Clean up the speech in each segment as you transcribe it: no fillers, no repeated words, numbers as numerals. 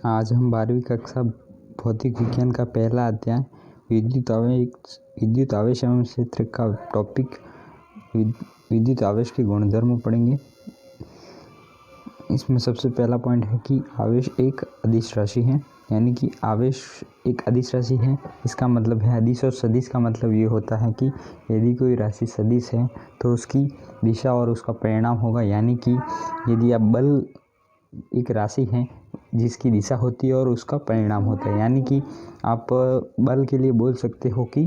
आज हम 12वीं कक्षा भौतिक विज्ञान का पहला अध्याय विद्युत आवेश एवं क्षेत्र का टॉपिक विद्युत आवेश के गुणधर्म पढ़ेंगे। इसमें सबसे पहला पॉइंट है कि आवेश एक अदिश राशि है, यानी कि आवेश एक अदिश राशि है। इसका मतलब है अदिश और सदिश का मतलब ये होता है कि यदि कोई राशि सदिश है तो उसकी दिशा और उसका परिणाम होगा, यानी कि यदि आप बल एक राशि है जिसकी दिशा होती है और उसका परिणाम होता है, यानी कि आप बल के लिए बोल सकते हो कि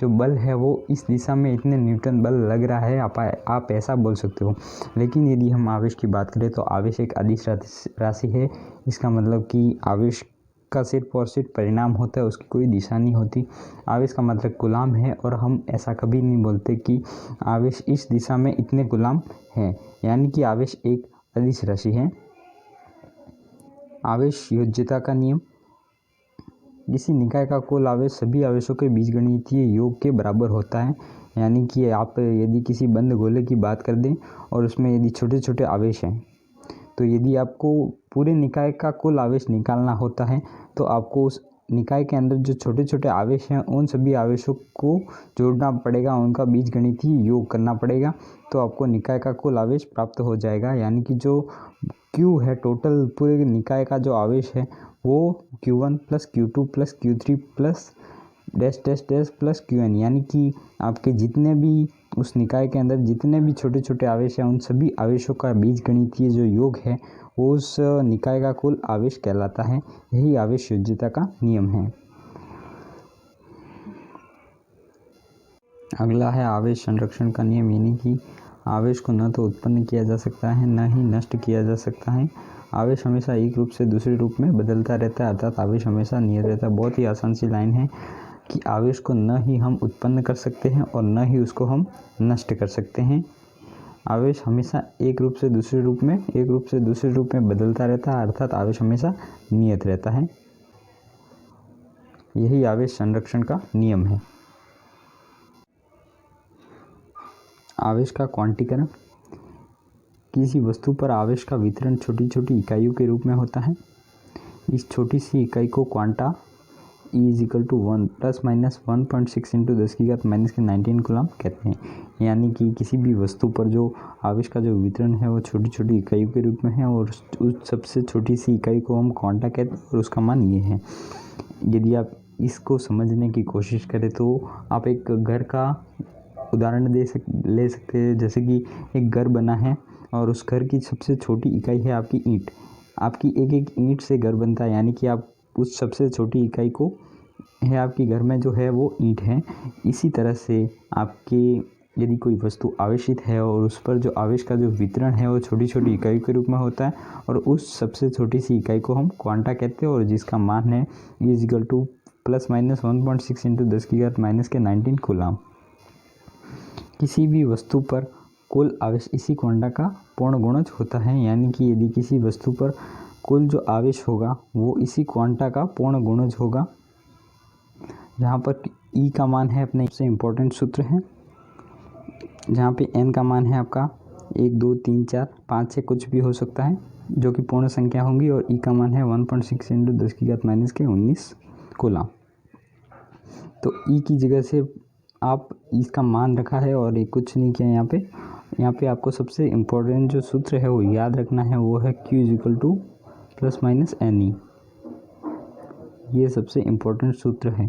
जो बल है वो इस दिशा में इतने न्यूटन बल लग रहा है, आप ऐसा बोल सकते हो। लेकिन यदि हम आवेश की बात करें तो आवेश एक अदिश राशि है। इसका मतलब कि आवेश का सिर्फ और सिर्फ परिणाम होता है, उसकी कोई दिशा नहीं होती। आवेश का मतलब गुलाम है और हम ऐसा कभी नहीं बोलते कि आवेश इस दिशा में इतने गुलाम हैं, यानी कि आवेश एक अदिश राशि है। आवेश योज्यता का नियम। किसी निकाय का कुल आवेश सभी आवेशों के बीजगणितीय योग के बराबर होता है, यानी कि आप यदि किसी बंद गोले की बात कर दें और उसमें यदि छोटे छोटे आवेश हैं, तो यदि आपको पूरे निकाय का कुल आवेश निकालना होता है तो आपको उस निकाय के अंदर जो छोटे छोटे आवेश हैं उन सभी आवेशों को जोड़ना पड़ेगा, उनका बीजगणितीय योग करना पड़ेगा, तो आपको निकाय का कुल आवेश प्राप्त हो जाएगा। यानी कि जो Q है, टोटल पूरे निकाय का जो आवेश है वो Q1 plus Q2 plus Q3 plus dash dash dash plus Qn, यानी कि आपके जितने भी उस निकाय के अंदर जितने भी छोटे छोटे आवेश हैं उन सभी आवेशों का बीजगणितीय जो योग है वो उस निकाय का कुल आवेश कहलाता है। यही आवेश योज्यता का नियम है। अगला है आवेश संरक्षण का नियम, यानी कि आवेश को न तो उत्पन्न किया जा सकता है न ही नष्ट किया जा सकता है। आवेश हमेशा एक रूप से दूसरे रूप में बदलता रहता है, अर्थात आवेश हमेशा नियत रहता है। बहुत ही आसान सी लाइन है कि आवेश को न ही हम उत्पन्न कर सकते हैं और न ही उसको हम नष्ट कर सकते हैं। आवेश हमेशा एक रूप से दूसरे रूप में बदलता रहता है, अर्थात आवेश हमेशा नियत रहता है। यही आवेश संरक्षण का नियम है। आवेश का क्वांटीकरण। किसी वस्तु पर आवेश का वितरण छोटी छोटी इकाइयों के रूप में होता है। इस छोटी सी इकाई को क्वांटा E = 1 ± 1.6 × 10⁻⁻⁹ कूलम कहते हैं। यानी कि किसी भी वस्तु पर जो आवेश का जो वितरण है वो छोटी छोटी इकाइयों के रूप में है और उस सबसे छोटी सी इकाई को हम क्वांटा कहते हैं और उसका मान ये है। यदि आप इसको समझने की कोशिश करें तो आप एक घर का उदाहरण ले सकते हैं। जैसे कि एक घर बना है और उस घर की सबसे छोटी इकाई है आपकी ईंट। आपकी एक एक ईंट से घर बनता है, यानी कि आप उस सबसे छोटी इकाई को है आपके घर में जो है वो ईंट है। इसी तरह से आपके यदि कोई वस्तु आवेशित है और उस पर जो आवेश का जो वितरण है वो छोटी छोटी इकाई के रूप में होता है और उस सबसे छोटी सी इकाई को हम क्वांटा कहते हैं और जिसका मान है E = ± 1.6 × 10⁻⁻⁹ कूलम। किसी भी वस्तु पर कुल आवेश इसी क्वांटा का पूर्ण गुणज होता है, यानी कि यदि किसी वस्तु पर कुल जो आवेश होगा वो इसी क्वांटा का पूर्ण गुणज होगा, जहाँ पर E का मान है अपने सबसे इम्पोर्टेंट सूत्र है, जहाँ पे N का मान है आपका 1 2 3 4 5 6 कुछ भी हो सकता है जो कि पूर्ण संख्या होंगी, और E का मान है 1.6 × 10⁻⁻⁹ कूलम। तो E की जगह से आप इसका मान रखा है और ये कुछ नहीं किया। यहाँ पे आपको सबसे इम्पोर्टेंट जो सूत्र है वो याद रखना है, वो है Q = ± NE। ये सबसे इम्पोर्टेंट सूत्र है।